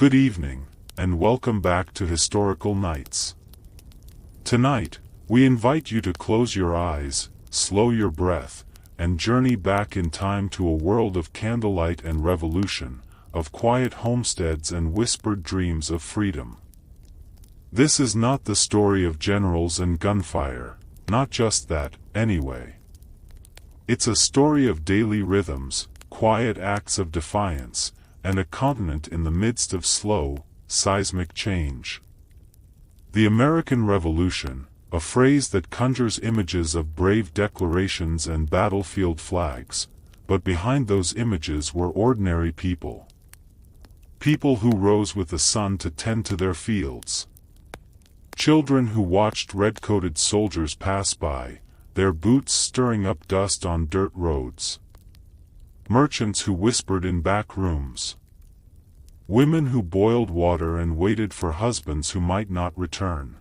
Good evening, and welcome back to Historical Nights. Tonight, we invite you to close your eyes, slow your breath, and journey back in time to a world of candlelight and revolution, of quiet homesteads and whispered dreams of freedom. This is not the story of generals and gunfire, not just that, anyway. It's a story of daily rhythms, quiet acts of defiance, and a continent in the midst of slow, seismic change. The American Revolution, a phrase that conjures images of brave declarations and battlefield flags, but behind those images were ordinary people. People who rose with the sun to tend to their fields. Children who watched red-coated soldiers pass by, their boots stirring up dust on dirt roads. Merchants who whispered in back rooms. Women who boiled water and waited for husbands who might not return.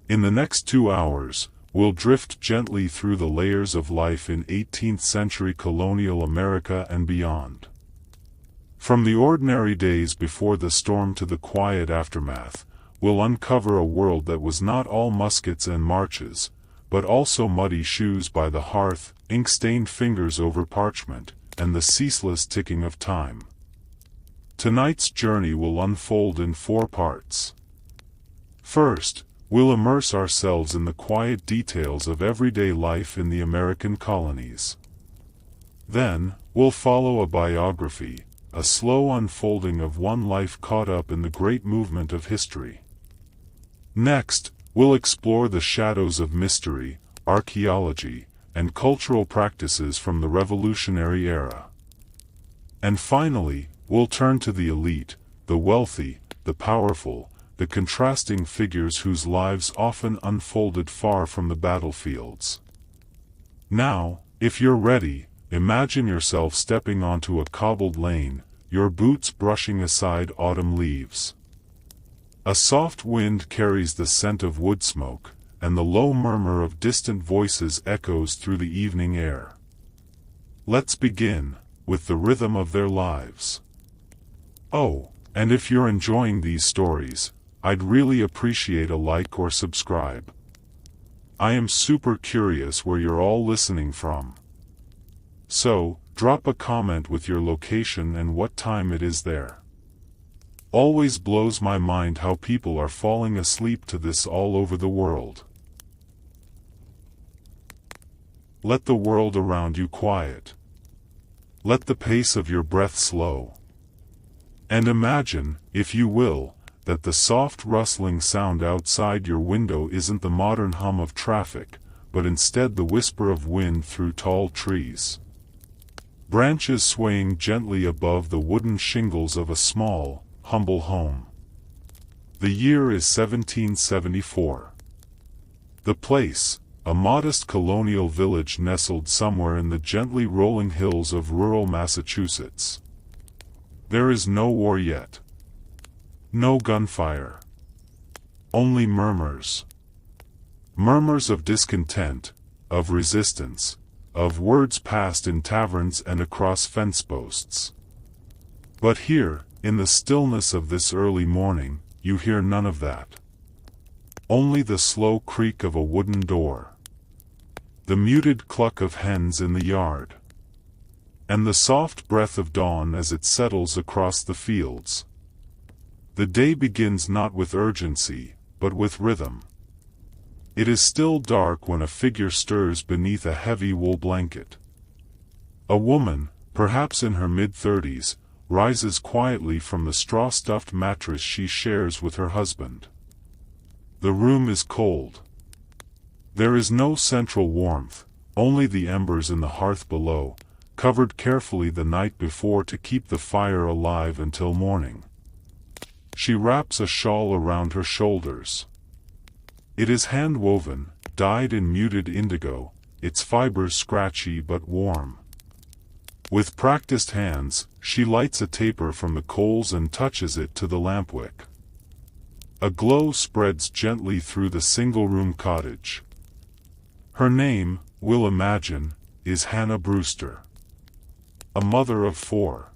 In the next 2 hours, we'll drift gently through the layers of life in 18th-century colonial America and beyond. From the ordinary days before the storm to the quiet aftermath, we'll uncover a world that was not all muskets and marches, but also muddy shoes by the hearth, ink-stained fingers over parchment, and the ceaseless ticking of time. Tonight's journey will unfold in 4 parts. First, we'll immerse ourselves in the quiet details of everyday life in the American colonies. Then, we'll follow a biography, a slow unfolding of one life caught up in the great movement of history. Next, we'll explore the shadows of mystery, archaeology, and cultural practices from the Revolutionary era. And finally, we'll turn to the elite, the wealthy, the powerful, the contrasting figures whose lives often unfolded far from the battlefields. Now, if you're ready, imagine yourself stepping onto a cobbled lane, your boots brushing aside autumn leaves. A soft wind carries the scent of wood smoke, and the low murmur of distant voices echoes through the evening air. Let's begin, with the rhythm of their lives. Oh, and if you're enjoying these stories, I'd really appreciate a like or subscribe. I am super curious where you're all listening from. So, drop a comment with your location and what time it is there. Always blows my mind how people are falling asleep to this all over the world. Let the world around you quiet. Let the pace of your breath slow. And imagine, if you will, that the soft rustling sound outside your window isn't the modern hum of traffic, but instead the whisper of wind through tall trees. Branches swaying gently above the wooden shingles of a small, humble home. The year is 1774. The place, a modest colonial village nestled somewhere in the gently rolling hills of rural Massachusetts. There is no war yet. No gunfire. Only murmurs. Murmurs of discontent, of resistance, of words passed in taverns and across fence posts. But here, in the stillness of this early morning, you hear none of that. Only the slow creak of a wooden door. The muted cluck of hens in the yard. And the soft breath of dawn as it settles across the fields. The day begins not with urgency, but with rhythm. It is still dark when a figure stirs beneath a heavy wool blanket. A woman, perhaps in her mid-30s, rises quietly from the straw-stuffed mattress she shares with her husband. The room is cold. There is no central warmth, only the embers in the hearth below, covered carefully the night before to keep the fire alive until morning. She wraps a shawl around her shoulders. It is hand-woven, dyed in muted indigo, its fibers scratchy but warm. With practiced hands, she lights a taper from the coals and touches it to the lampwick. A glow spreads gently through the single-room cottage. Her name, we'll imagine, is Hannah Brewster. A mother of 4.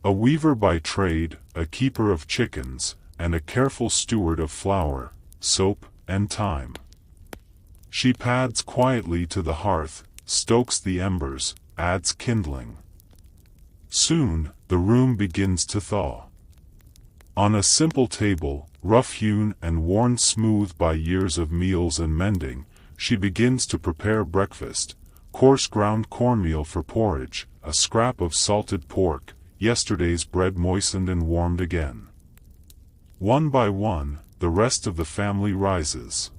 A weaver by trade, a keeper of chickens, and a careful steward of flour, soap, and thyme. She pads quietly to the hearth, stokes the embers, adds kindling. Soon, the room begins to thaw. On a simple table, rough-hewn and worn smooth by years of meals and mending, she begins to prepare breakfast: coarse ground cornmeal for porridge, a scrap of salted pork, yesterday's bread moistened and warmed again. One by one, the rest of the family rises.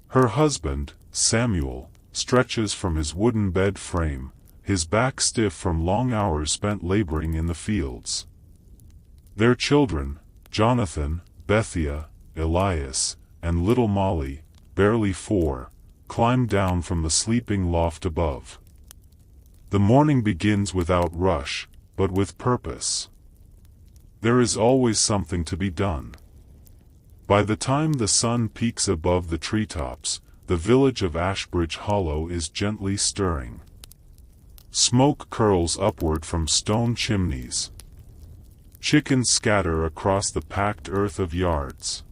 Her husband, Samuel, stretches from his wooden bed frame, his back stiff from long hours spent laboring in the fields. Their children, Jonathan, Bethia, Elias, and little Molly, barely 4, climb down from the sleeping loft above. The morning begins without rush, but with purpose. There is always something to be done. By the time the sun peaks above the treetops, the village of Ashbridge Hollow is gently stirring. Smoke curls upward from stone chimneys. Chickens scatter across the packed earth of yards.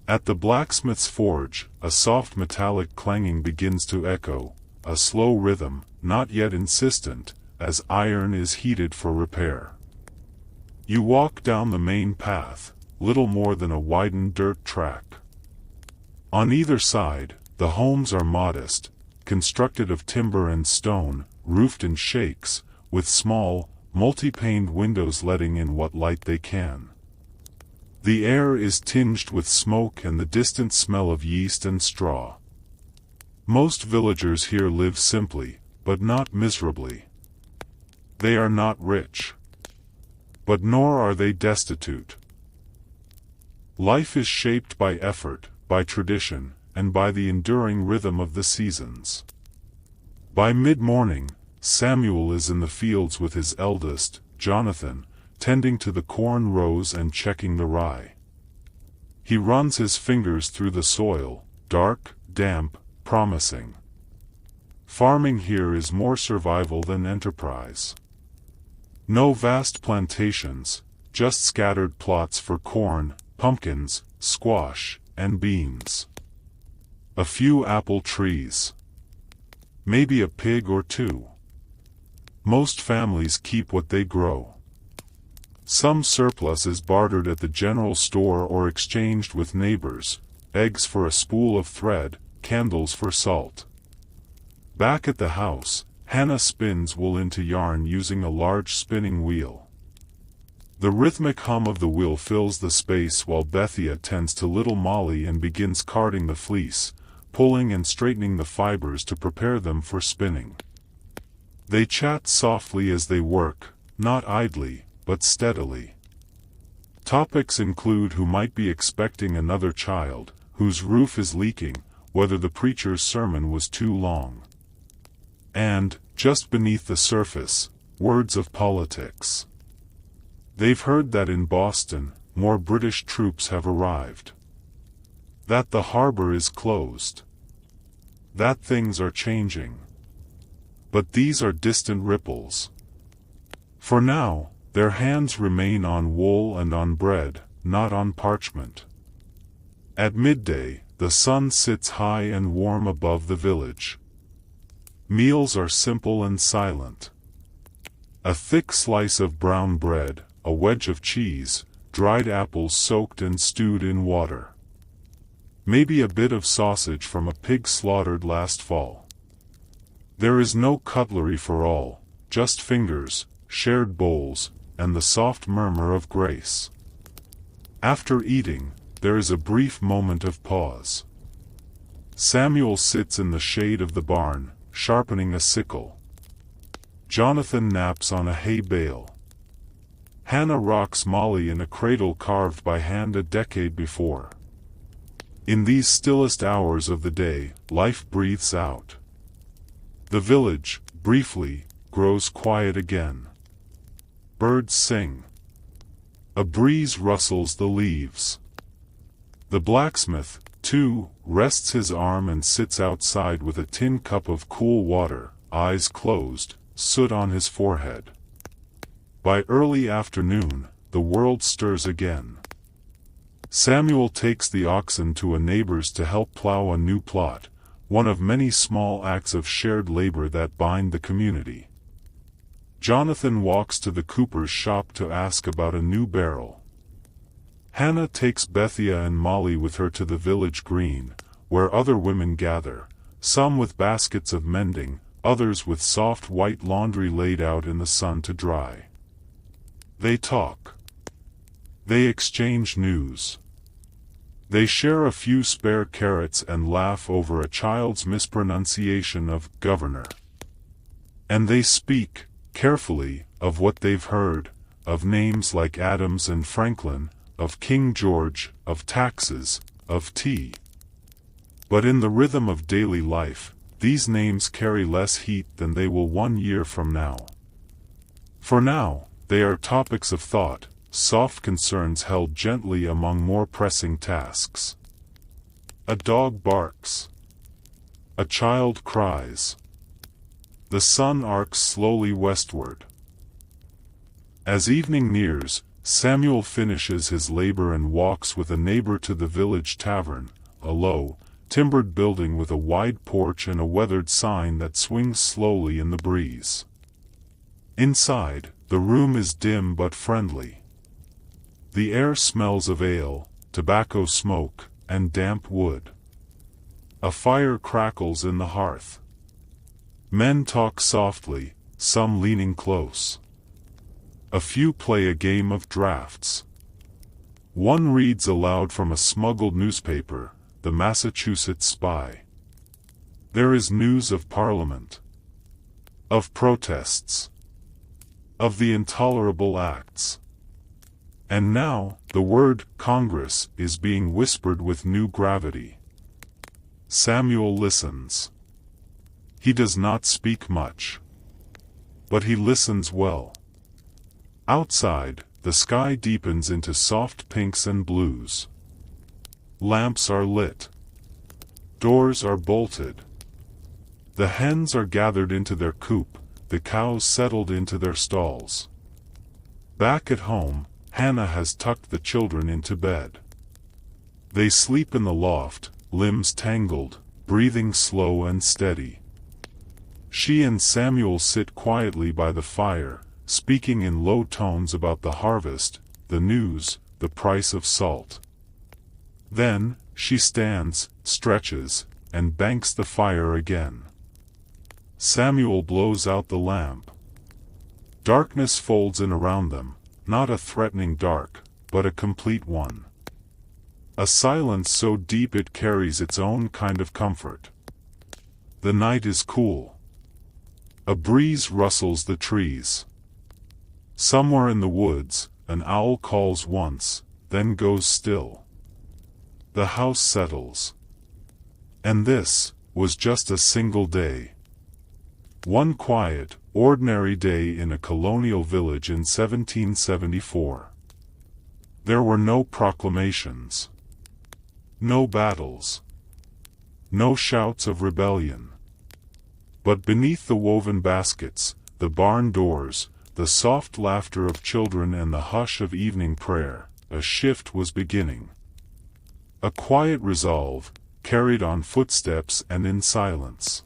At the blacksmith's forge, a soft metallic clanging begins to echo, a slow rhythm, not yet insistent, as iron is heated for repair. You walk down the main path, little more than a widened dirt track. On either side, the homes are modest, constructed of timber and stone, roofed in shakes, with small, multi-paned windows letting in what light they can. The air is tinged with smoke and the distant smell of yeast and straw. Most villagers here live simply, but not miserably. They are not rich. But nor are they destitute. Life is shaped by effort, by tradition, and by the enduring rhythm of the seasons. By mid-morning, Samuel is in the fields with his eldest, Jonathan, tending to the corn rows and checking the rye. He runs his fingers through the soil, dark, damp, promising. Farming here is more survival than enterprise. No vast plantations, just scattered plots for corn, pumpkins, squash, and beans. A few apple trees. Maybe a pig or two. Most families keep what they grow. Some surplus is bartered at the general store or exchanged with neighbors: eggs for a spool of thread, candles for salt. Back at the house, Hannah spins wool into yarn using a large spinning wheel. The rhythmic hum of the wheel fills the space while Bethia tends to little Molly and begins carding the fleece, pulling and straightening the fibers to prepare them for spinning. They chat softly as they work, not idly, but steadily. Topics include who might be expecting another child, whose roof is leaking, whether the preacher's sermon was too long. And, just beneath the surface, words of politics. They've heard that in Boston, more British troops have arrived. That the harbor is closed. That things are changing. But these are distant ripples. For now, their hands remain on wool and on bread, not on parchment. At midday, the sun sits high and warm above the village. Meals are simple and silent. A thick slice of brown bread, a wedge of cheese, dried apples soaked and stewed in water. Maybe a bit of sausage from a pig slaughtered last fall. There is no cutlery for all, just fingers, shared bowls, and the soft murmur of grace. After eating, there is a brief moment of pause. Samuel sits in the shade of the barn, sharpening a sickle. Jonathan naps on a hay bale. Hannah rocks Molly in a cradle carved by hand a decade before. In these stillest hours of the day, life breathes out. The village, briefly, grows quiet again. Birds sing. A breeze rustles the leaves. The blacksmith, too, rests his arm and sits outside with a tin cup of cool water, eyes closed, soot on his forehead. By early afternoon, the world stirs again. Samuel takes the oxen to a neighbor's to help plow a new plot, one of many small acts of shared labor that bind the community. Jonathan walks to the cooper's shop to ask about a new barrel. Hannah takes Bethia and Molly with her to the village green, where other women gather, some with baskets of mending, others with soft white laundry laid out in the sun to dry. They talk. They exchange news. They share a few spare carrots and laugh over a child's mispronunciation of governor. And they speak, carefully, of what they've heard, of names like Adams and Franklin, of King George, of taxes, of tea. But in the rhythm of daily life, these names carry less heat than they will 1 year from now. For now, they are topics of thought, soft concerns held gently among more pressing tasks. A dog barks. A child cries. The sun arcs slowly westward. As evening nears, Samuel finishes his labor and walks with a neighbor to the village tavern, a low, timbered building with a wide porch and a weathered sign that swings slowly in the breeze. Inside, the room is dim but friendly. The air smells of ale, tobacco smoke, and damp wood. A fire crackles in the hearth. Men talk softly, some leaning close. A few play a game of drafts. One reads aloud from a smuggled newspaper, the Massachusetts Spy. There is news of Parliament. Of protests. Of the intolerable acts. And now, the word Congress is being whispered with new gravity. Samuel listens. He does not speak much. But he listens well. Outside, the sky deepens into soft pinks and blues. Lamps are lit. Doors are bolted. The hens are gathered into their coop, the cows settled into their stalls. Back at home, Hannah has tucked the children into bed. They sleep in the loft, limbs tangled, breathing slow and steady. She and Samuel sit quietly by the fire, speaking in low tones about the harvest, the news, the price of salt. Then, she stands, stretches, and banks the fire again. Samuel blows out the lamp. Darkness folds in around them, not a threatening dark, but a complete one. A silence so deep it carries its own kind of comfort. The night is cool. A breeze rustles the trees. Somewhere in the woods, an owl calls once, then goes still. The house settles. And this was just a single day. One quiet, ordinary day in a colonial village in 1774. There were no proclamations. No battles. No shouts of rebellion. But beneath the woven baskets, the barn doors, the soft laughter of children and the hush of evening prayer, a shift was beginning. A quiet resolve, carried on footsteps and in silence.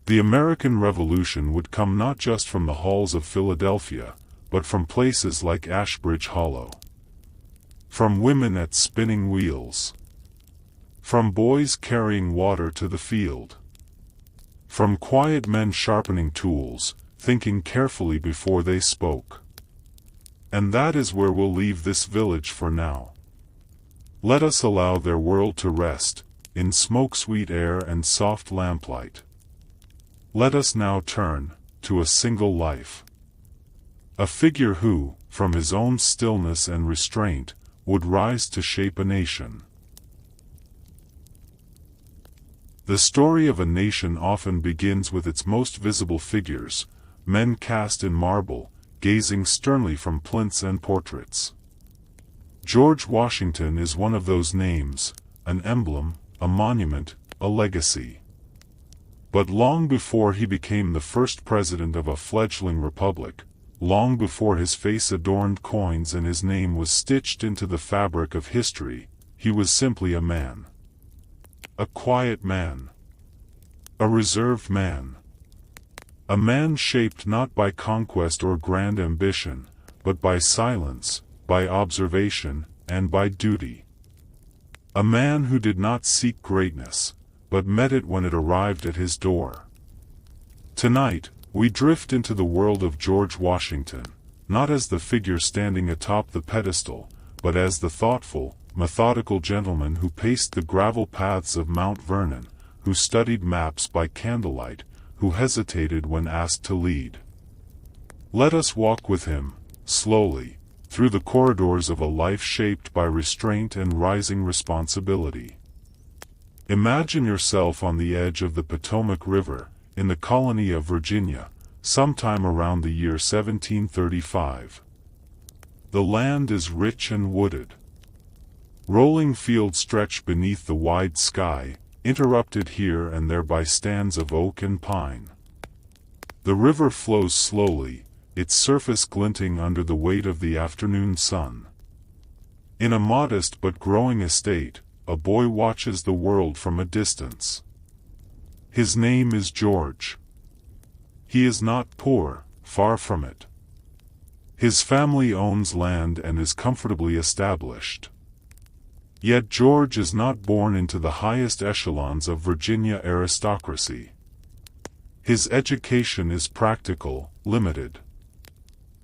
The American Revolution would come not just from the halls of Philadelphia, but from places like Ashbridge Hollow. From women at spinning wheels. From boys carrying water to the field. From quiet men sharpening tools, thinking carefully before they spoke. And that is where we'll leave this village for now. Let us allow their world to rest, in smoke-sweet air and soft lamplight. Let us now turn to a single life. A figure who, from his own stillness and restraint, would rise to shape a nation. The story of a nation often begins with its most visible figures, men cast in marble, gazing sternly from plinths and portraits. George Washington is one of those names, an emblem, a monument, a legacy. But long before he became the first president of a fledgling republic, long before his face adorned coins and his name was stitched into the fabric of history, he was simply a man. A quiet man. A reserved man. A man shaped not by conquest or grand ambition, but by silence, by observation, and by duty. A man who did not seek greatness, but met it when it arrived at his door. Tonight, we drift into the world of George Washington, not as the figure standing atop the pedestal, but as the thoughtful, methodical gentleman who paced the gravel paths of Mount Vernon, who studied maps by candlelight, who hesitated when asked to lead. Let us walk with him, slowly, through the corridors of a life shaped by restraint and rising responsibility. Imagine yourself on the edge of the Potomac River, in the colony of Virginia, sometime around the year 1735. The land is rich and wooded. Rolling fields stretch beneath the wide sky, interrupted here and there by stands of oak and pine. The river flows slowly, its surface glinting under the weight of the afternoon sun. In a modest but growing estate, a boy watches the world from a distance. His name is George. He is not poor, far from it. His family owns land and is comfortably established. Yet George is not born into the highest echelons of Virginia aristocracy. His education is practical, limited.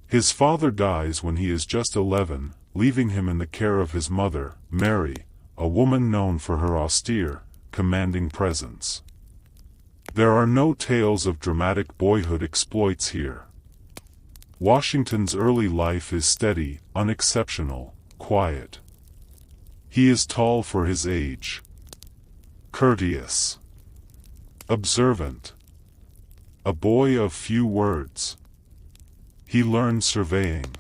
His father dies when he is just 11, leaving him in the care of his mother, Mary, a woman known for her austere, commanding presence. There are no tales of dramatic boyhood exploits here. Washington's early life is steady, unexceptional, quiet. He is tall for his age, courteous, observant, a boy of few words. He learns surveying.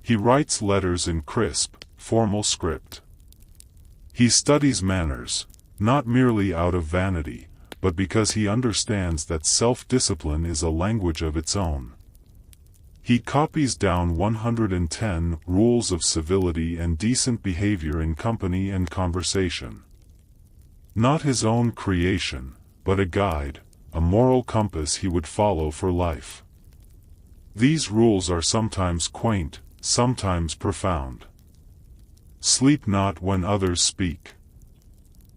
He writes letters in crisp, formal script. He studies manners, not merely out of vanity, but because he understands that self-discipline is a language of its own. He copies down 110 rules of civility and decent behavior in company and conversation. Not his own creation, but a guide, a moral compass he would follow for life. These rules are sometimes quaint, sometimes profound. Sleep not when others speak.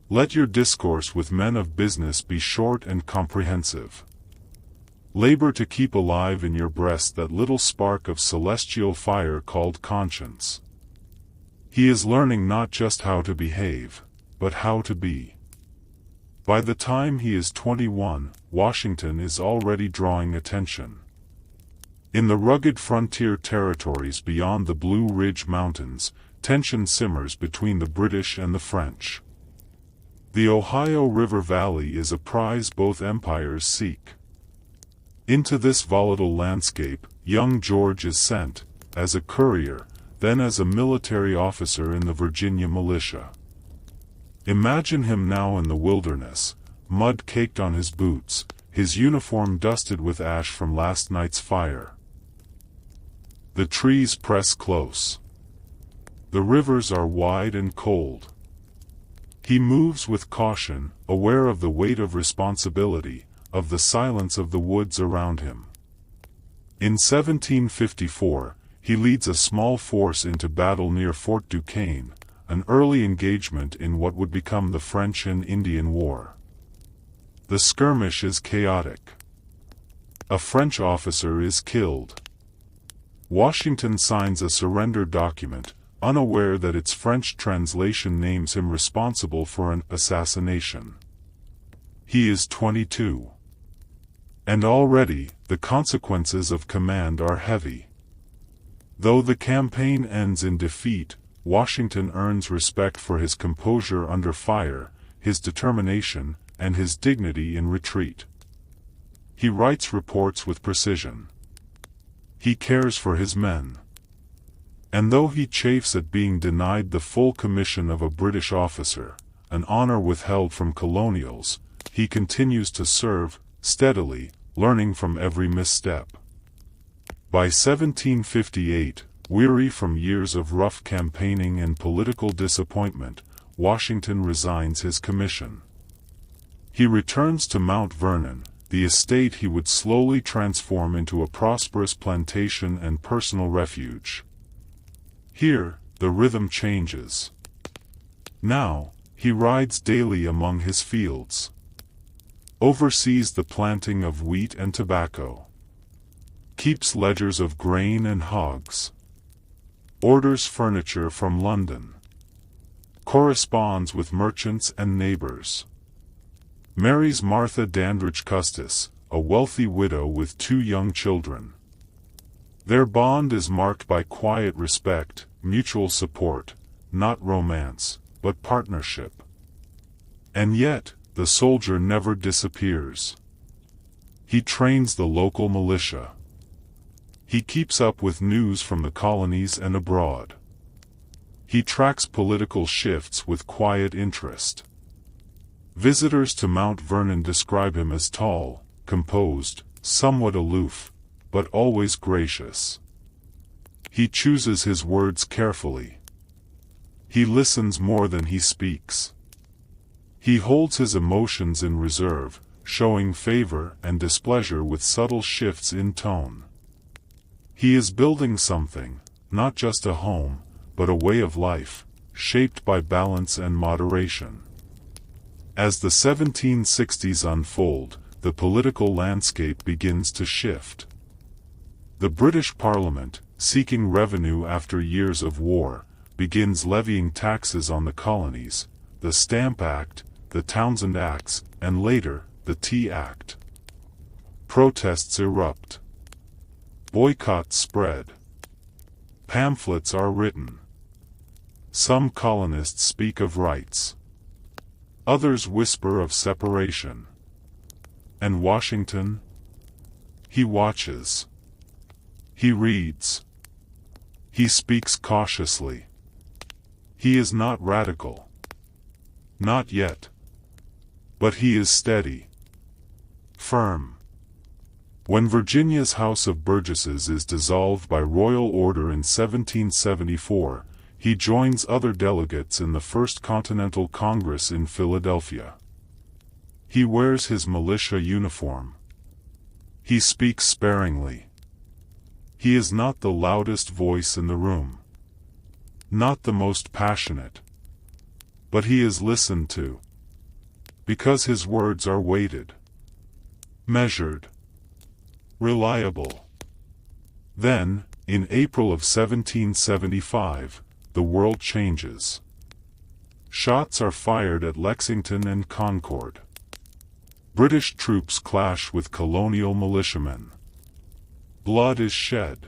Let your discourse with men of business be short and comprehensive. Labor to keep alive in your breast that little spark of celestial fire called conscience. He is learning not just how to behave, but how to be. By the time he is 21, Washington is already drawing attention. In the rugged frontier territories beyond the Blue Ridge Mountains, tension simmers between the British and the French. The Ohio River Valley is a prize both empires seek. Into this volatile landscape, young George is sent, as a courier, then as a military officer in the Virginia militia. Imagine him now in the wilderness, mud caked on his boots, his uniform dusted with ash from last night's fire. The trees press close. The rivers are wide and cold. He moves with caution, aware of the weight of responsibility, of the silence of the woods around him. In 1754, he leads a small force into battle near Fort Duquesne, an early engagement in what would become the French and Indian War. The skirmish is chaotic. A French officer is killed. Washington signs a surrender document, unaware that its French translation names him responsible for an assassination. He is 22. And already, the consequences of command are heavy. Though the campaign ends in defeat, Washington earns respect for his composure under fire, his determination, and his dignity in retreat. He writes reports with precision. He cares for his men. And though he chafes at being denied the full commission of a British officer, an honor withheld from colonials, he continues to serve, steadily, learning from every misstep. By 1758, weary from years of rough campaigning and political disappointment, Washington resigns his commission. He returns to Mount Vernon, the estate he would slowly transform into a prosperous plantation and personal refuge. Here, the rhythm changes. Now, he rides daily among his fields, oversees the planting of wheat and tobacco, keeps ledgers of grain and hogs, orders furniture from London, corresponds with merchants and neighbors, marries Martha Dandridge Custis, a wealthy widow with 2 young children. Their bond is marked by quiet respect, mutual support, not romance, but partnership. And yet, the soldier never disappears. He trains the local militia. He keeps up with news from the colonies and abroad. He tracks political shifts with quiet interest. Visitors to Mount Vernon describe him as tall, composed, somewhat aloof, but always gracious. He chooses his words carefully. He listens more than he speaks. He holds his emotions in reserve, showing favor and displeasure with subtle shifts in tone. He is building something, not just a home, but a way of life, shaped by balance and moderation. As the 1760s unfold, the political landscape begins to shift. The British Parliament, seeking revenue after years of war, begins levying taxes on the colonies, the Stamp Act, the Townshend Acts, and later, the Tea Act. Protests erupt. Boycotts spread. Pamphlets are written. Some colonists speak of rights. Others whisper of separation. And Washington? He watches. He reads. He speaks cautiously. He is not radical. Not yet. But he is steady. Firm. When Virginia's House of Burgesses is dissolved by royal order in 1774, he joins other delegates in the First Continental Congress in Philadelphia. He wears his militia uniform. He speaks sparingly. He is not the loudest voice in the room. Not the most passionate. But he is listened to. Because his words are weighted. Measured. Reliable. Then, in April of 1775, the world changes. Shots are fired at Lexington and Concord. British troops clash with colonial militiamen. Blood is shed.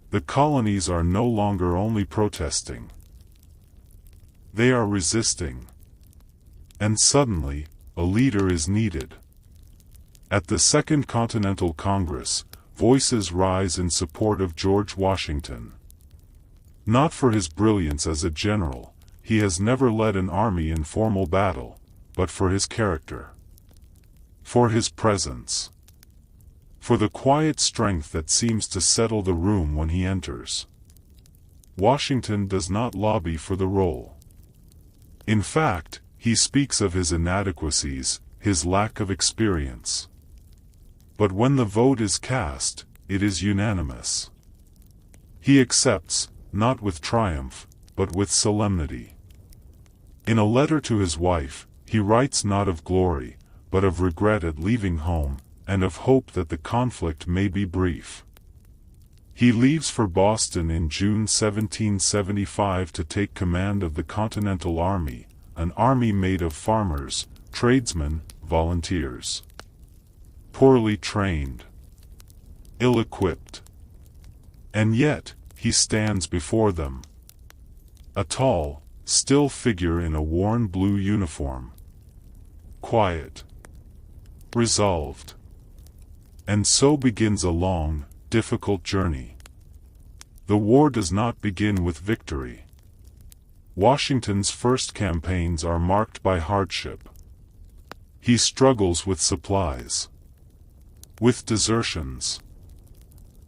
The colonies are no longer only protesting. They are resisting. And suddenly, a leader is needed. At the Second Continental Congress, voices rise in support of George Washington. Not for his brilliance as a general, he has never led an army in formal battle, but for his character. For his presence. For the quiet strength that seems to settle the room when he enters. Washington does not lobby for the role. In fact, he speaks of his inadequacies, his lack of experience. But when the vote is cast, it is unanimous. He accepts, not with triumph, but with solemnity. In a letter to his wife, he writes not of glory, but of regret at leaving home, and of hope that the conflict may be brief. He leaves for Boston in June 1775 to take command of the Continental Army, an army made of farmers, tradesmen, volunteers. Poorly trained. Ill-equipped. And yet, he stands before them. A tall, still figure in a worn blue uniform. Quiet. Resolved. And so begins a long, difficult journey. The war does not begin with victory. Washington's first campaigns are marked by hardship. He struggles with supplies. With desertions.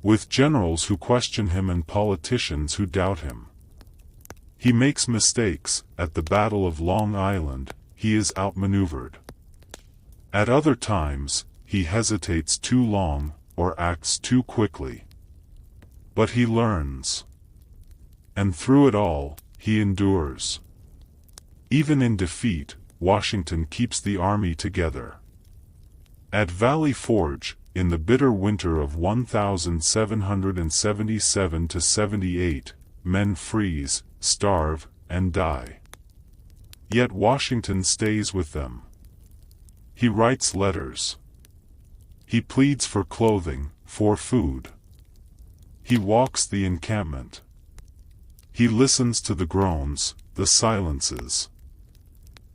with generals who question him and politicians who doubt him. He makes mistakes. At the Battle of Long Island, he is outmaneuvered. At other times, he hesitates too long, or acts too quickly. But he learns. And through it all, he endures. Even in defeat, Washington keeps the army together. At Valley Forge, in the bitter winter of 1777–78, men freeze, starve, and die. Yet Washington stays with them. He writes letters. He pleads for clothing, for food. He walks the encampment. He listens to the groans, the silences.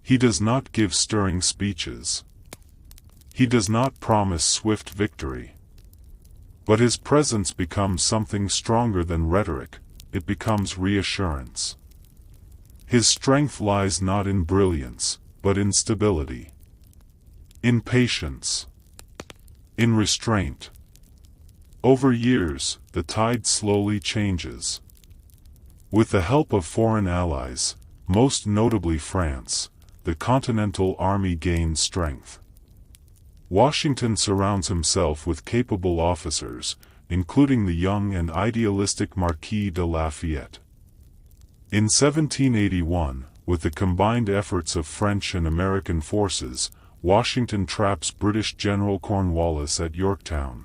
He does not give stirring speeches. He does not promise swift victory. But his presence becomes something stronger than rhetoric. It becomes reassurance. His strength lies not in brilliance, but in stability. In patience. In restraint. Over years, the tide slowly changes. With the help of foreign allies, most notably France, the Continental Army gains strength. Washington surrounds himself with capable officers, including the young and idealistic Marquis de Lafayette. In 1781, with the combined efforts of French and American forces, Washington traps British General Cornwallis at Yorktown.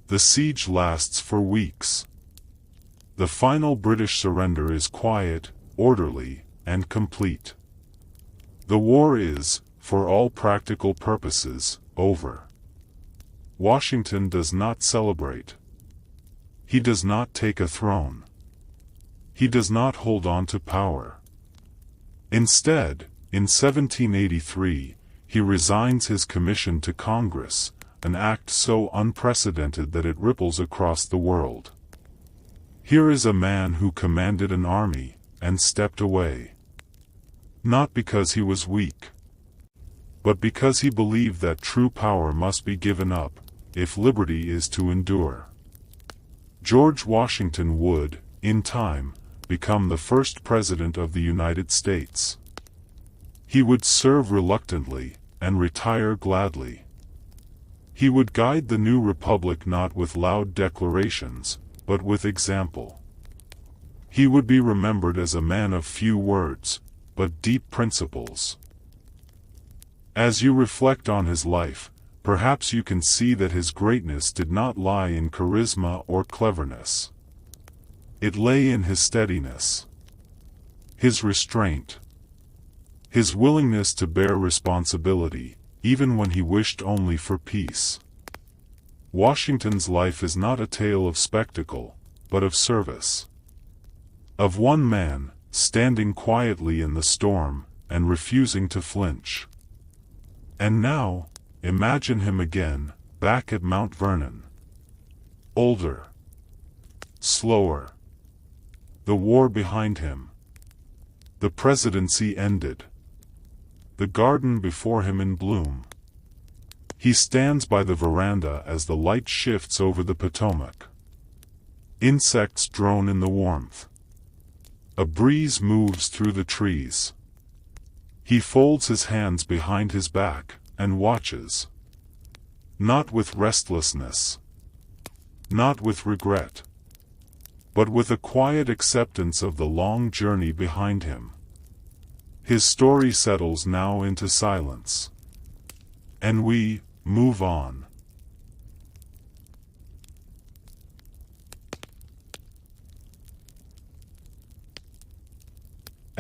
The siege lasts for weeks. The final British surrender is quiet, orderly, and complete. The war is, for all practical purposes, over. Washington does not celebrate. He does not take a throne. He does not hold on to power. Instead, in 1783, he resigns his commission to Congress, an act so unprecedented that it ripples across the world. Here is a man who commanded an army, and stepped away. Not because he was weak, but because he believed that true power must be given up, if liberty is to endure. George Washington would, in time, become the first president of the United States. He would serve reluctantly, and retire gladly. He would guide the new republic not with loud declarations, but with example. He would be remembered as a man of few words, but deep principles. As you reflect on his life, perhaps you can see that his greatness did not lie in charisma or cleverness. It lay in his steadiness, his restraint, his willingness to bear responsibility, even when he wished only for peace. Washington's life is not a tale of spectacle, but of service. Of one man, standing quietly in the storm, and refusing to flinch. And now, imagine him again, back at Mount Vernon. Older. Slower. The war behind him. The presidency ended. The garden before him in bloom. He stands by the veranda as the light shifts over the Potomac. Insects drone in the warmth. A breeze moves through the trees. He folds his hands behind his back, and watches. Not with restlessness. Not with regret. But with a quiet acceptance of the long journey behind him. His story settles now into silence. And we move on.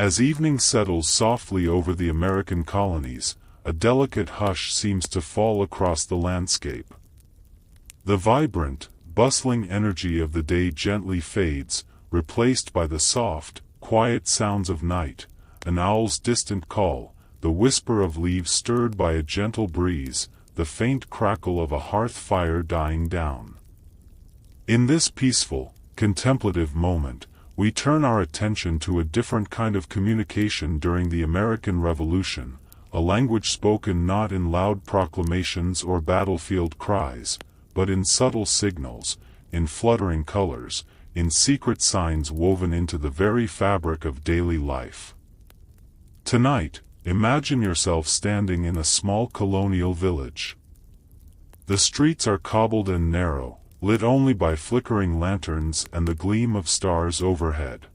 As evening settles softly over the American colonies, a delicate hush seems to fall across the landscape. The vibrant, bustling energy of the day gently fades, replaced by the soft, quiet sounds of night, an owl's distant call, the whisper of leaves stirred by a gentle breeze, the faint crackle of a hearth fire dying down. In this peaceful, contemplative moment, we turn our attention to a different kind of communication during the American Revolution, a language spoken not in loud proclamations or battlefield cries, but in subtle signals, in fluttering colors, in secret signs woven into the very fabric of daily life. Tonight, imagine yourself standing in a small colonial village. The streets are cobbled and narrow, lit only by flickering lanterns and the gleam of stars overhead.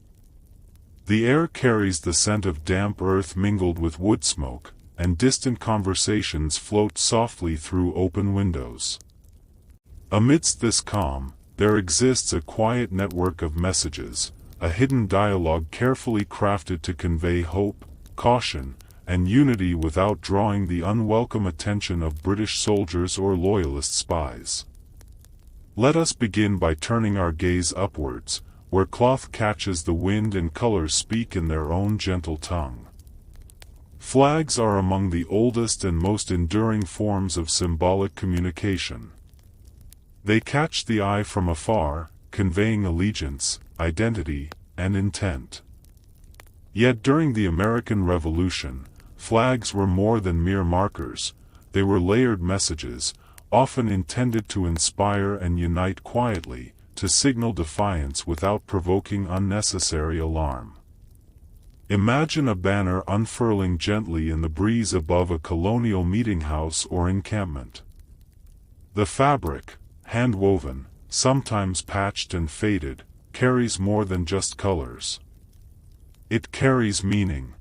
The air carries the scent of damp earth mingled with wood smoke, and distant conversations float softly through open windows. Amidst this calm, there exists a quiet network of messages, a hidden dialogue carefully crafted to convey hope, caution, and unity without drawing the unwelcome attention of British soldiers or loyalist spies. Let us begin by turning our gaze upwards, where cloth catches the wind and colors speak in their own gentle tongue. Flags are among the oldest and most enduring forms of symbolic communication. They catch the eye from afar, conveying allegiance, identity, and intent. Yet during the American Revolution, flags were more than mere markers. They were layered messages, often intended to inspire and unite quietly, to signal defiance without provoking unnecessary alarm. Imagine a banner unfurling gently in the breeze above a colonial meeting house or encampment. The fabric, hand-woven, sometimes patched and faded, carries more than just colors. It carries meaning.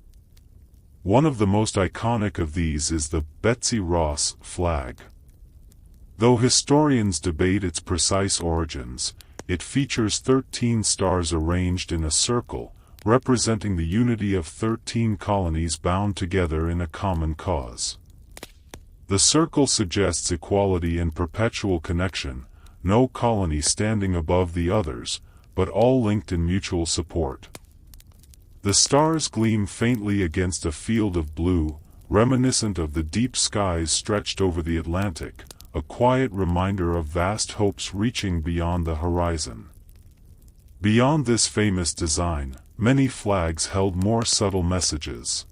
One of the most iconic of these is the Betsy Ross flag. Though historians debate its precise origins, it features 13 stars arranged in a circle, representing the unity of 13 colonies bound together in a common cause. The circle suggests equality and perpetual connection, no colony standing above the others, but all linked in mutual support. The stars gleam faintly against a field of blue, reminiscent of the deep skies stretched over the Atlantic, a quiet reminder of vast hopes reaching beyond the horizon. Beyond this famous design, many flags held more subtle messages.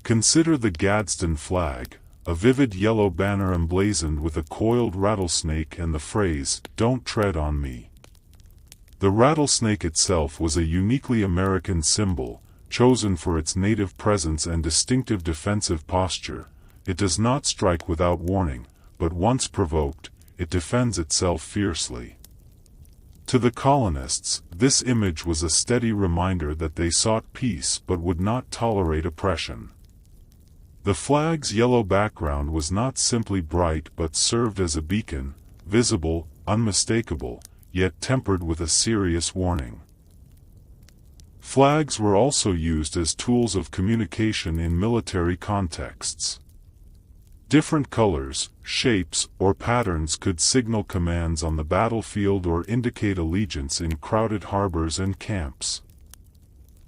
Consider the Gadsden flag, a vivid yellow banner emblazoned with a coiled rattlesnake and the phrase, "Don't tread on me." The rattlesnake itself was a uniquely American symbol, chosen for its native presence and distinctive defensive posture. It does not strike without warning, but once provoked, it defends itself fiercely. To the colonists, this image was a steady reminder that they sought peace but would not tolerate oppression. The flag's yellow background was not simply bright but served as a beacon, visible, unmistakable, yet tempered with a serious warning. Flags were also used as tools of communication in military contexts. Different colors, shapes, or patterns could signal commands on the battlefield or indicate allegiance in crowded harbors and camps.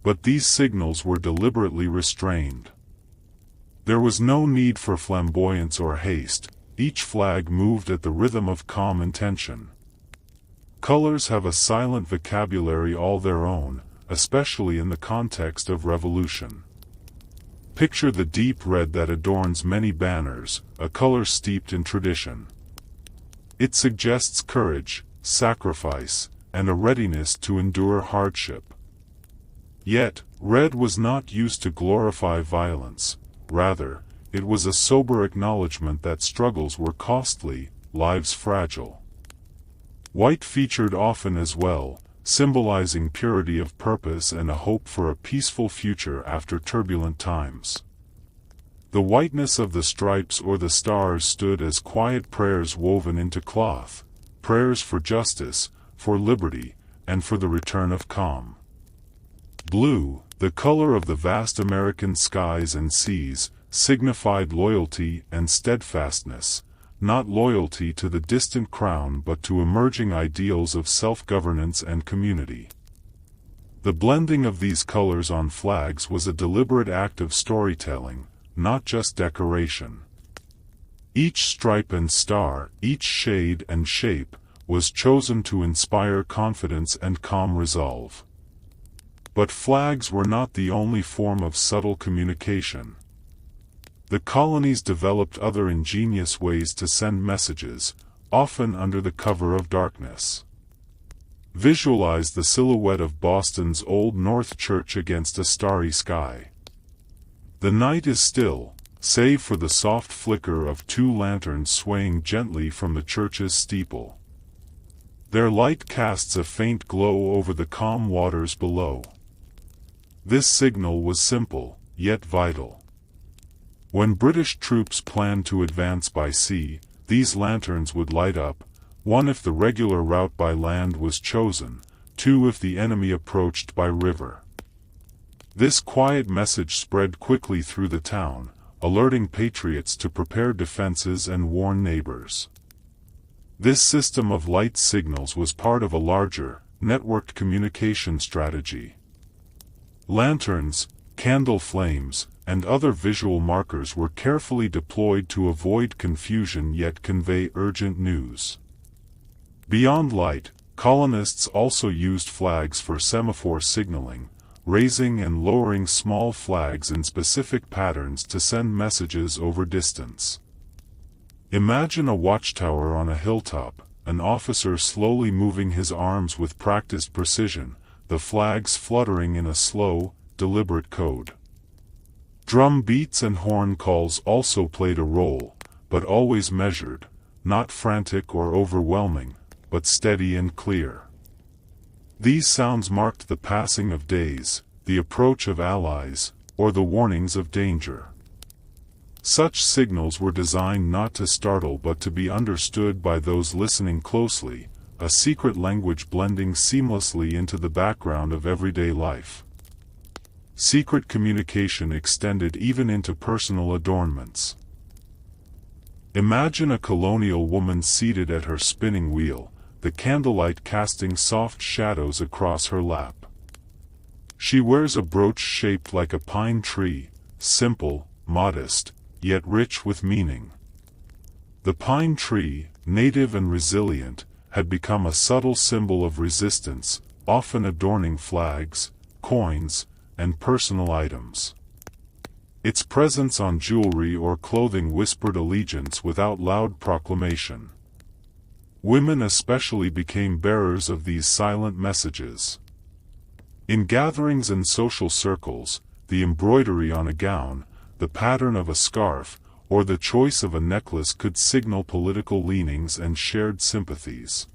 But these signals were deliberately restrained. There was no need for flamboyance or haste, each flag moved at the rhythm of calm intention. Colors have a silent vocabulary all their own, especially in the context of revolution. Picture the deep red that adorns many banners, a color steeped in tradition. It suggests courage, sacrifice, and a readiness to endure hardship. Yet, red was not used to glorify violence. Rather, it was a sober acknowledgement that struggles were costly, lives fragile. White featured often as well, symbolizing purity of purpose and a hope for a peaceful future after turbulent times. The whiteness of the stripes or the stars stood as quiet prayers woven into cloth, prayers for justice, for liberty, and for the return of calm. Blue, the color of the vast American skies and seas, signified loyalty and steadfastness, not loyalty to the distant crown but to emerging ideals of self-governance and community. The blending of these colors on flags was a deliberate act of storytelling, not just decoration. Each stripe and star, each shade and shape, was chosen to inspire confidence and calm resolve. But flags were not the only form of subtle communication. The colonies developed other ingenious ways to send messages, often under the cover of darkness. Visualize the silhouette of Boston's Old North Church against a starry sky. The night is still, save for the soft flicker of two lanterns swaying gently from the church's steeple. Their light casts a faint glow over the calm waters below. This signal was simple, yet vital. When British troops planned to advance by sea, these lanterns would light up, one if the regular route by land was chosen, two if the enemy approached by river. This quiet message spread quickly through the town, alerting patriots to prepare defenses and warn neighbors. This system of light signals was part of a larger, networked communication strategy. Lanterns, candle flames, and other visual markers were carefully deployed to avoid confusion yet convey urgent news. Beyond light, colonists also used flags for semaphore signaling, raising and lowering small flags in specific patterns to send messages over distance. Imagine a watchtower on a hilltop, an officer slowly moving his arms with practiced precision, the flags fluttering in a slow, deliberate code. Drum beats and horn calls also played a role, but always measured, not frantic or overwhelming, but steady and clear. These sounds marked the passing of days, the approach of allies, or the warnings of danger. Such signals were designed not to startle but to be understood by those listening closely, a secret language blending seamlessly into the background of everyday life. Secret communication extended even into personal adornments. Imagine a colonial woman seated at her spinning wheel, the candlelight casting soft shadows across her lap. She wears a brooch shaped like a pine tree, simple, modest, yet rich with meaning. The pine tree, native and resilient, had become a subtle symbol of resistance, often adorning flags, coins, and personal items. Its presence on jewelry or clothing whispered allegiance without loud proclamation. Women especially became bearers of these silent messages. In gatherings and social circles, the embroidery on a gown, the pattern of a scarf, or the choice of a necklace could signal political leanings and shared sympathies.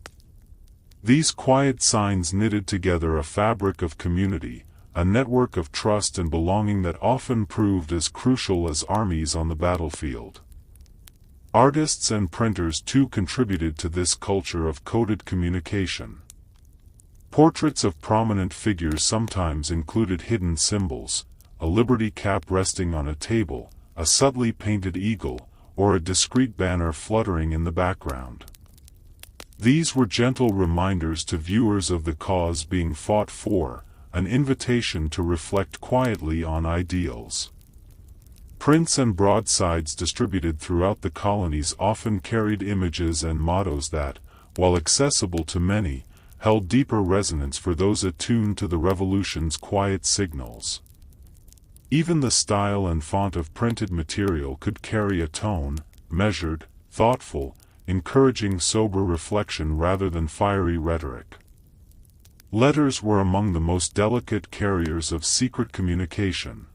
These quiet signs knitted together a fabric of community, a network of trust and belonging that often proved as crucial as armies on the battlefield. Artists and printers too contributed to this culture of coded communication. Portraits of prominent figures sometimes included hidden symbols, a liberty cap resting on a table, a subtly painted eagle, or a discreet banner fluttering in the background. These were gentle reminders to viewers of the cause being fought for, an invitation to reflect quietly on ideals. Prints and broadsides distributed throughout the colonies often carried images and mottos that, while accessible to many, held deeper resonance for those attuned to the revolution's quiet signals. Even the style and font of printed material could carry a tone, measured, thoughtful, encouraging sober reflection rather than fiery rhetoric. Letters were among the most delicate carriers of secret communication.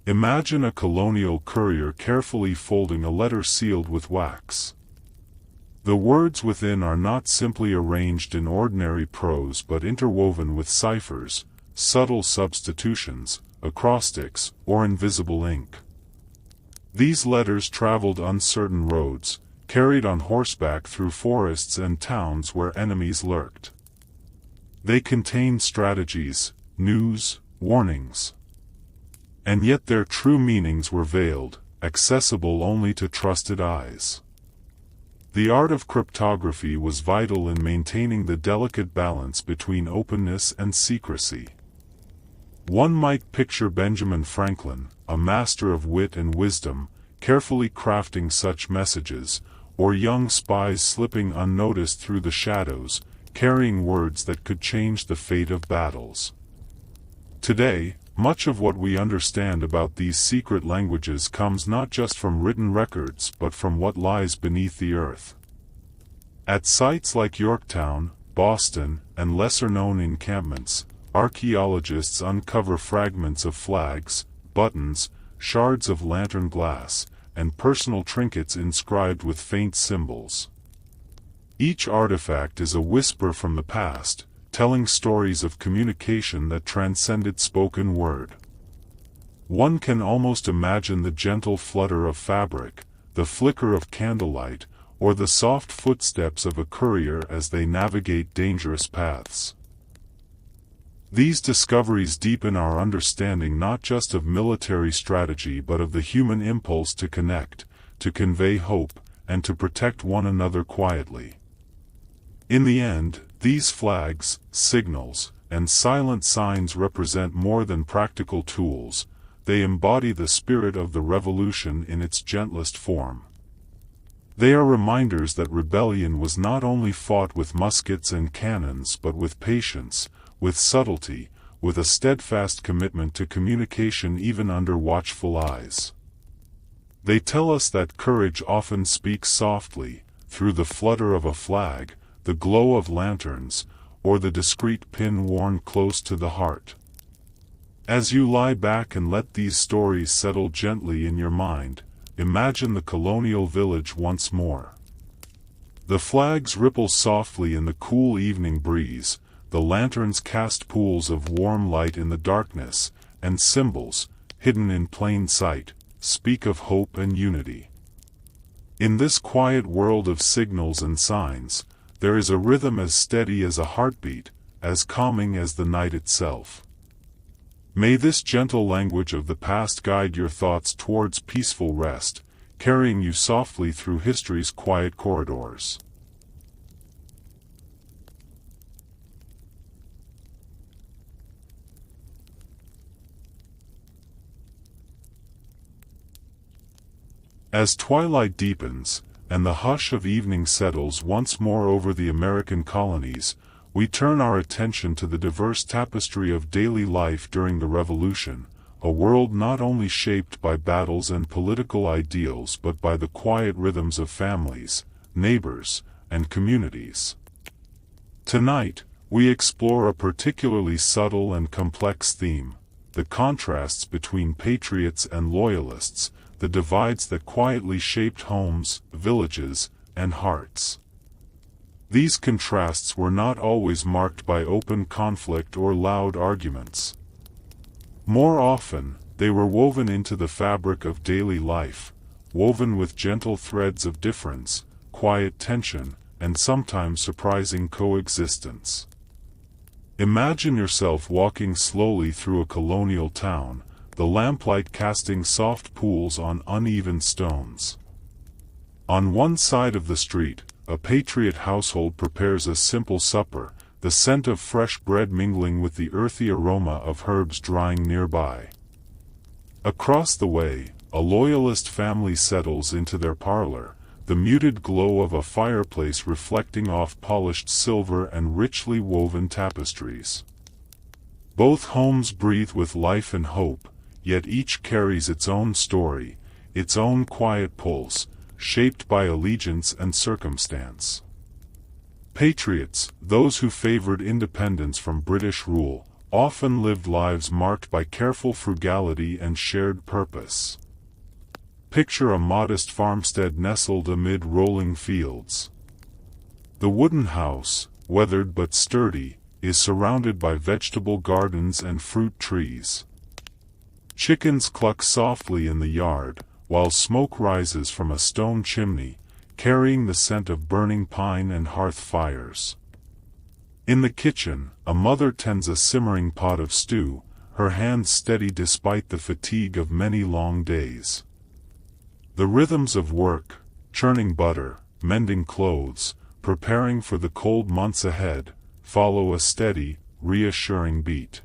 Imagine a colonial courier carefully folding a letter sealed with wax. The words within are not simply arranged in ordinary prose but interwoven with ciphers, subtle substitutions, acrostics, or invisible ink. These letters traveled uncertain roads, carried on horseback through forests and towns where enemies lurked. They contained strategies, news, warnings. And yet their true meanings were veiled, accessible only to trusted eyes. The art of cryptography was vital in maintaining the delicate balance between openness and secrecy. One might picture Benjamin Franklin, a master of wit and wisdom, carefully crafting such messages, or young spies slipping unnoticed through the shadows, carrying words that could change the fate of battles. Today, much of what we understand about these secret languages comes not just from written records but from what lies beneath the earth. At sites like Yorktown, Boston, and lesser-known encampments, archaeologists uncover fragments of flags, buttons, shards of lantern glass, and personal trinkets inscribed with faint symbols. Each artifact is a whisper from the past, telling stories of communication that transcended spoken word. One can almost imagine the gentle flutter of fabric, the flicker of candlelight, or the soft footsteps of a courier as they navigate dangerous paths. These discoveries deepen our understanding not just of military strategy but of the human impulse to connect, to convey hope, and to protect one another quietly. In the end, these flags, signals, and silent signs represent more than practical tools. They embody the spirit of the revolution in its gentlest form. They are reminders that rebellion was not only fought with muskets and cannons but with patience, with subtlety, with a steadfast commitment to communication even under watchful eyes. They tell us that courage often speaks softly, through the flutter of a flag, the glow of lanterns, or the discreet pin worn close to the heart. As you lie back and let these stories settle gently in your mind, imagine the colonial village once more. The flags ripple softly in the cool evening breeze, the lanterns cast pools of warm light in the darkness, and symbols, hidden in plain sight, speak of hope and unity. In this quiet world of signals and signs, there is a rhythm as steady as a heartbeat, as calming as the night itself. May this gentle language of the past guide your thoughts towards peaceful rest, carrying you softly through history's quiet corridors. As twilight deepens, and the hush of evening settles once more over the American colonies, we turn our attention to the diverse tapestry of daily life during the Revolution, a world not only shaped by battles and political ideals but by the quiet rhythms of families, neighbors, and communities. Tonight, we explore a particularly subtle and complex theme: the contrasts between patriots and loyalists, the divides that quietly shaped homes, villages, and hearts. These contrasts were not always marked by open conflict or loud arguments. More often, they were woven into the fabric of daily life, woven with gentle threads of difference, quiet tension, and sometimes surprising coexistence. Imagine yourself walking slowly through a colonial town, the lamplight casting soft pools on uneven stones. On one side of the street, a patriot household prepares a simple supper, the scent of fresh bread mingling with the earthy aroma of herbs drying nearby. Across the way, a loyalist family settles into their parlor, the muted glow of a fireplace reflecting off polished silver and richly woven tapestries. Both homes breathe with life and hope, yet each carries its own story, its own quiet pulse, shaped by allegiance and circumstance. Patriots, those who favored independence from British rule, often lived lives marked by careful frugality and shared purpose. Picture a modest farmstead nestled amid rolling fields. The wooden house, weathered but sturdy, is surrounded by vegetable gardens and fruit trees. Chickens cluck softly in the yard, while smoke rises from a stone chimney, carrying the scent of burning pine and hearth fires. In the kitchen, a mother tends a simmering pot of stew, her hands steady despite the fatigue of many long days. The rhythms of work, churning butter, mending clothes, preparing for the cold months ahead, follow a steady, reassuring beat.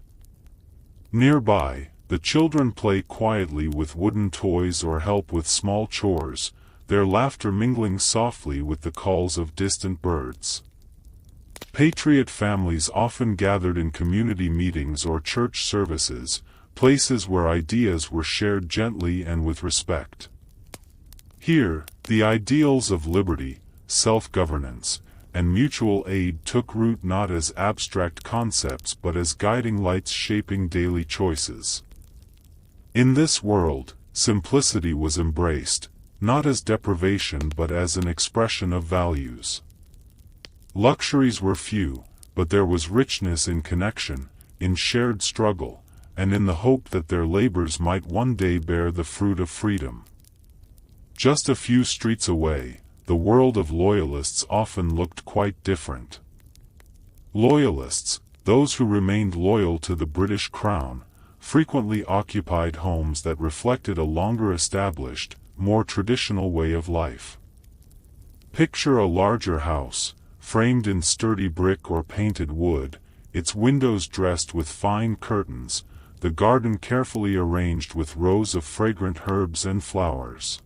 Nearby, the children play quietly with wooden toys or help with small chores, their laughter mingling softly with the calls of distant birds. Patriot families often gathered in community meetings or church services, places where ideas were shared gently and with respect. Here, the ideals of liberty, self-governance, and mutual aid took root not as abstract concepts but as guiding lights shaping daily choices. In this world, simplicity was embraced, not as deprivation but as an expression of values. Luxuries were few, but there was richness in connection, in shared struggle, and in the hope that their labors might one day bear the fruit of freedom. Just a few streets away, the world of loyalists often looked quite different. Loyalists, those who remained loyal to the British Crown, frequently occupied homes that reflected a longer established, more traditional way of life. Picture a larger house, framed in sturdy brick or painted wood, its windows dressed with fine curtains, the garden carefully arranged with rows of fragrant herbs and flowers.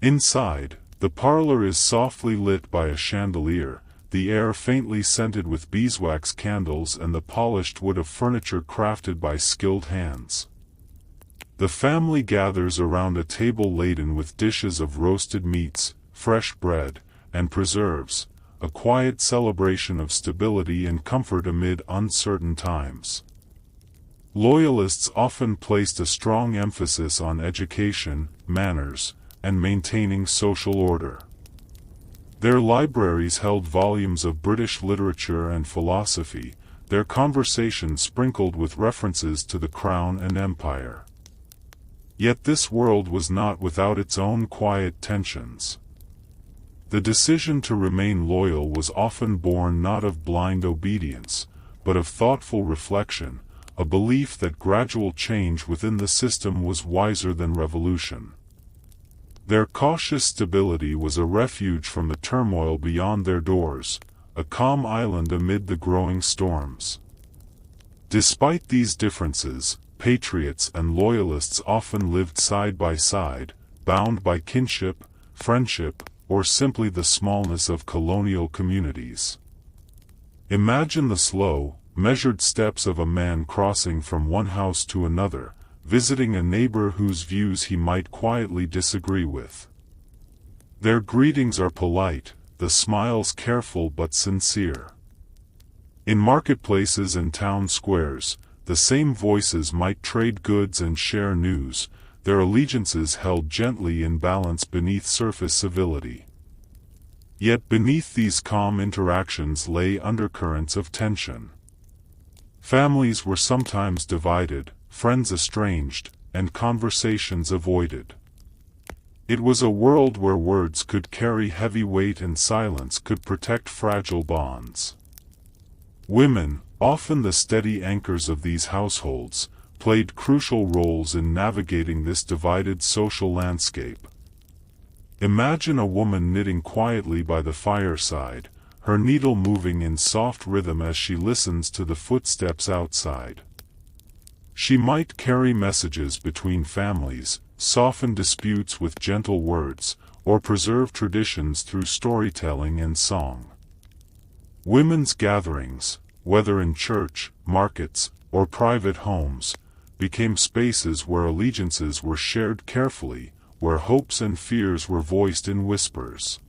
Inside, the parlor is softly lit by a chandelier, the air faintly scented with beeswax candles and the polished wood of furniture crafted by skilled hands. The family gathers around a table laden with dishes of roasted meats, fresh bread, and preserves, a quiet celebration of stability and comfort amid uncertain times. Loyalists often placed a strong emphasis on education, manners, and maintaining social order. Their libraries held volumes of British literature and philosophy, their conversations sprinkled with references to the Crown and Empire. Yet this world was not without its own quiet tensions. The decision to remain loyal was often born not of blind obedience, but of thoughtful reflection, a belief that gradual change within the system was wiser than revolution. Their cautious stability was a refuge from the turmoil beyond their doors, a calm island amid the growing storms. Despite these differences, patriots and loyalists often lived side by side, bound by kinship, friendship, or simply the smallness of colonial communities. Imagine the slow, measured steps of a man crossing from one house to another, visiting a neighbor whose views he might quietly disagree with. Their greetings are polite, the smiles careful but sincere. In marketplaces and town squares, the same voices might trade goods and share news, their allegiances held gently in balance beneath surface civility. Yet beneath these calm interactions lay undercurrents of tension. Families were sometimes divided, friends estranged, and conversations avoided. It was a world where words could carry heavy weight and silence could protect fragile bonds. Women, often the steady anchors of these households, played crucial roles in navigating this divided social landscape. Imagine a woman knitting quietly by the fireside, her needle moving in soft rhythm as she listens to the footsteps outside. She might carry messages between families, soften disputes with gentle words, or preserve traditions through storytelling and song. Women's gatherings, whether in church, markets, or private homes, became spaces where allegiances were shared carefully, where hopes and fears were voiced in whispers.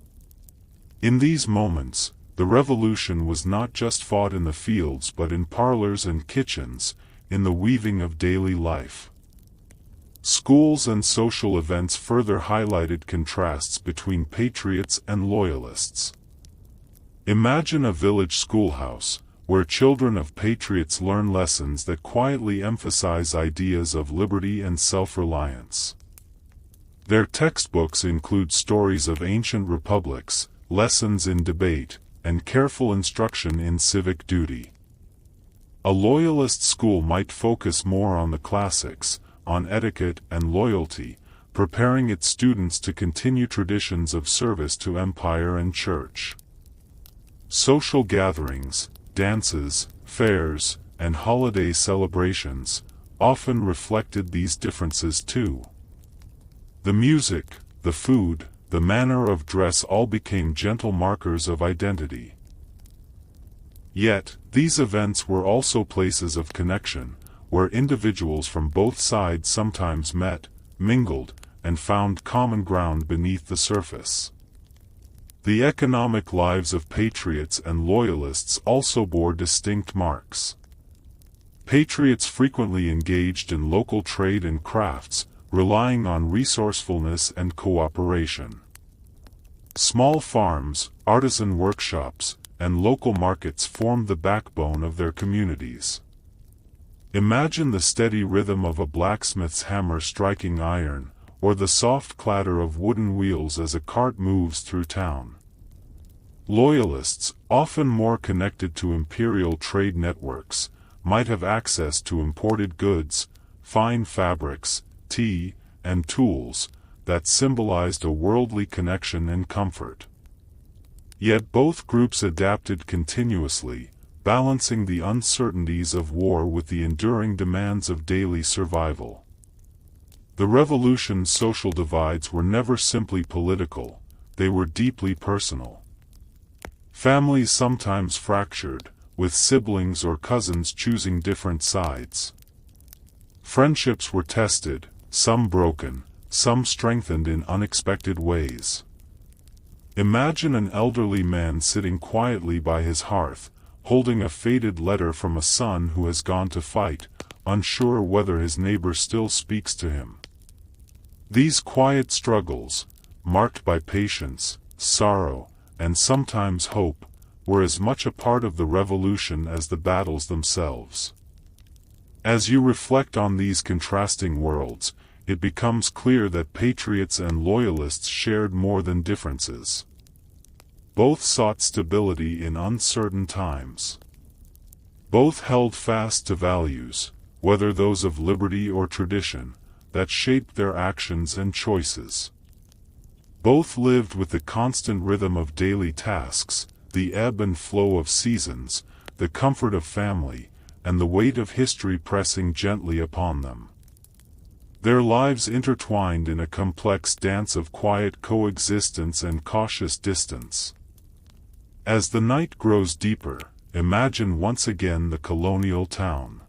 In these moments, the revolution was not just fought in the fields but in parlors and kitchens, in the weaving of daily life. Schools and social events further highlighted contrasts between patriots and loyalists. Imagine a village schoolhouse, where children of patriots learn lessons that quietly emphasize ideas of liberty and self-reliance. Their textbooks include stories of ancient republics, lessons in debate, and careful instruction in civic duty. A loyalist school might focus more on the classics, on etiquette and loyalty, preparing its students to continue traditions of service to empire and church. Social gatherings, dances, fairs, and holiday celebrations often reflected these differences too. The music, the food, the manner of dress all became gentle markers of identity. Yet, these events were also places of connection, where individuals from both sides sometimes met, mingled, and found common ground beneath the surface. The economic lives of patriots and loyalists also bore distinct marks. Patriots frequently engaged in local trade and crafts, relying on resourcefulness and cooperation. Small farms, artisan workshops, and local markets formed the backbone of their communities. Imagine the steady rhythm of a blacksmith's hammer striking iron, or the soft clatter of wooden wheels as a cart moves through town. Loyalists, often more connected to imperial trade networks, might have access to imported goods, fine fabrics, tea, and tools that symbolized a worldly connection and comfort. Yet both groups adapted continuously, balancing the uncertainties of war with the enduring demands of daily survival. The Revolution's social divides were never simply political, they were deeply personal. Families sometimes fractured, with siblings or cousins choosing different sides. Friendships were tested, some broken, some strengthened in unexpected ways. Imagine an elderly man sitting quietly by his hearth, holding a faded letter from a son who has gone to fight, unsure whether his neighbor still speaks to him. These quiet struggles, marked by patience, sorrow, and sometimes hope, were as much a part of the revolution as the battles themselves. As you reflect on these contrasting worlds, it becomes clear that patriots and loyalists shared more than differences. Both sought stability in uncertain times. Both held fast to values, whether those of liberty or tradition, that shaped their actions and choices. Both lived with the constant rhythm of daily tasks, the ebb and flow of seasons, the comfort of family, and the weight of history pressing gently upon them. Their lives intertwined in a complex dance of quiet coexistence and cautious distance. As the night grows deeper, imagine once again the colonial town.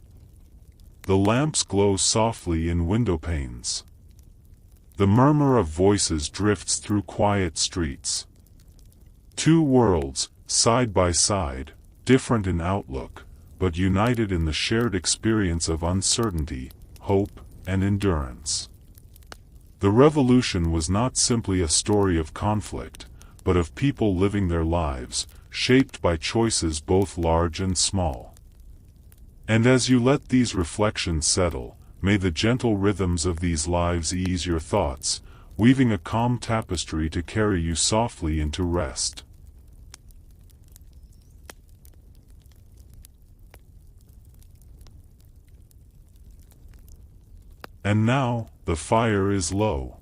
The lamps glow softly in window panes. The murmur of voices drifts through quiet streets. Two worlds, side by side, different in outlook, but united in the shared experience of uncertainty, hope, and endurance. The revolution was not simply a story of conflict, but of people living their lives, shaped by choices both large and small. And as you let these reflections settle, may the gentle rhythms of these lives ease your thoughts, weaving a calm tapestry to carry you softly into rest. And now, the fire is low.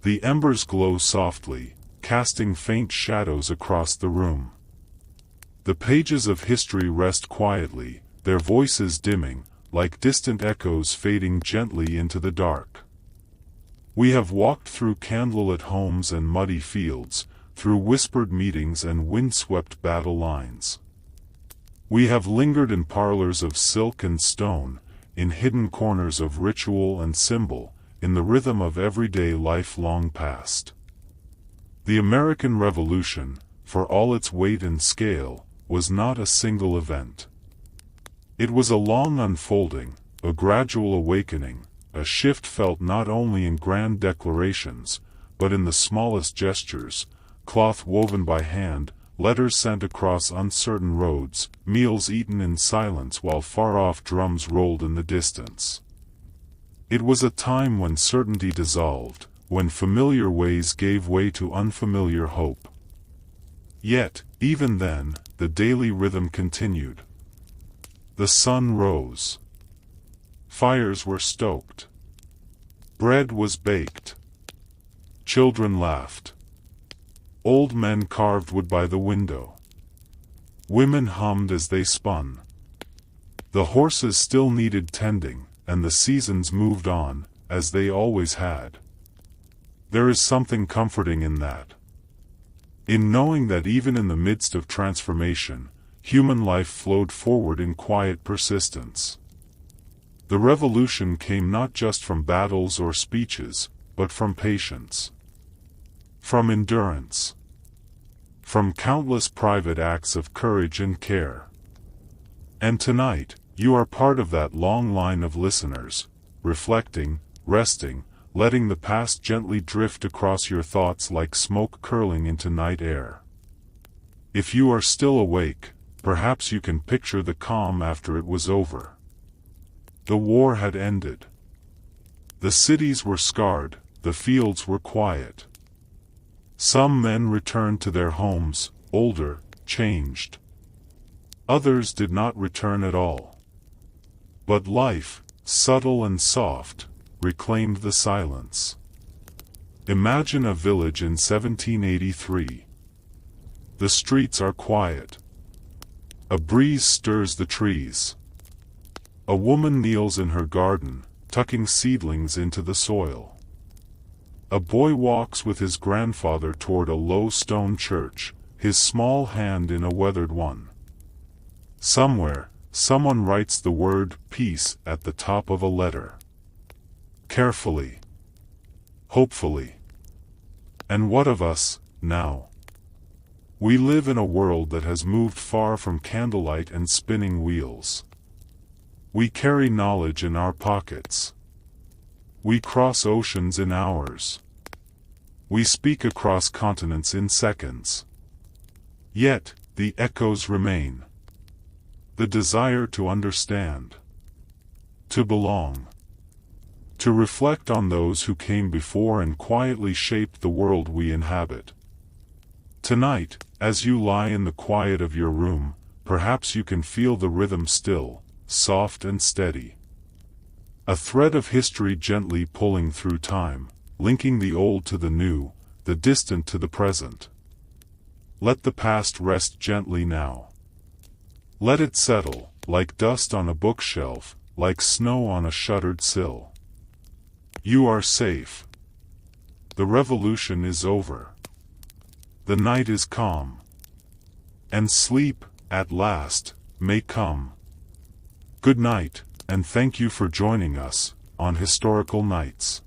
The embers glow softly, casting faint shadows across the room. The pages of history rest quietly, their voices dimming, like distant echoes fading gently into the dark. We have walked through candlelit homes and muddy fields, through whispered meetings and windswept battle lines. We have lingered in parlors of silk and stone, in hidden corners of ritual and symbol, in the rhythm of everyday life long past. The American Revolution, for all its weight and scale, was not a single event. It was a long unfolding, a gradual awakening, a shift felt not only in grand declarations, but in the smallest gestures, cloth woven by hand, letters sent across uncertain roads, meals eaten in silence while far-off drums rolled in the distance. It was a time when certainty dissolved, when familiar ways gave way to unfamiliar hope. Yet, even then, the daily rhythm continued. The sun rose. Fires were stoked. Bread was baked. Children laughed. Old men carved wood by the window. Women hummed as they spun. The horses still needed tending, and the seasons moved on, as they always had. There is something comforting in that. In knowing that even in the midst of transformation, human life flowed forward in quiet persistence. The revolution came not just from battles or speeches, but from patience. From endurance. from countless private acts of courage and care. And tonight, you are part of that long line of listeners, reflecting, resting, letting the past gently drift across your thoughts like smoke curling into night air. If you are still awake, perhaps you can picture the calm after it was over. The war had ended. The cities were scarred, the fields were quiet. Some men returned to their homes, older, changed. Others did not return at all. But life, subtle and soft, reclaimed the silence. Imagine a village in 1783. The streets are quiet. A breeze stirs the trees. A woman kneels in her garden, tucking seedlings into the soil. A boy walks with his grandfather toward a low stone church, his small hand in a weathered one. Somewhere, someone writes the word peace at the top of a letter. Carefully. Hopefully. And what of us, now? We live in a world that has moved far from candlelight and spinning wheels. We carry knowledge in our pockets. We cross oceans in hours. We speak across continents in seconds. Yet, the echoes remain. The desire to understand. To belong. To reflect on those who came before and quietly shaped the world we inhabit. Tonight, as you lie in the quiet of your room, perhaps you can feel the rhythm still, soft and steady. A thread of history gently pulling through time, linking the old to the new, the distant to the present. Let the past rest gently now. Let it settle, like dust on a bookshelf, like snow on a shuttered sill. You are safe. The revolution is over. The night is calm. And sleep, at last, may come. Good night, and thank you for joining us on Historical Nights.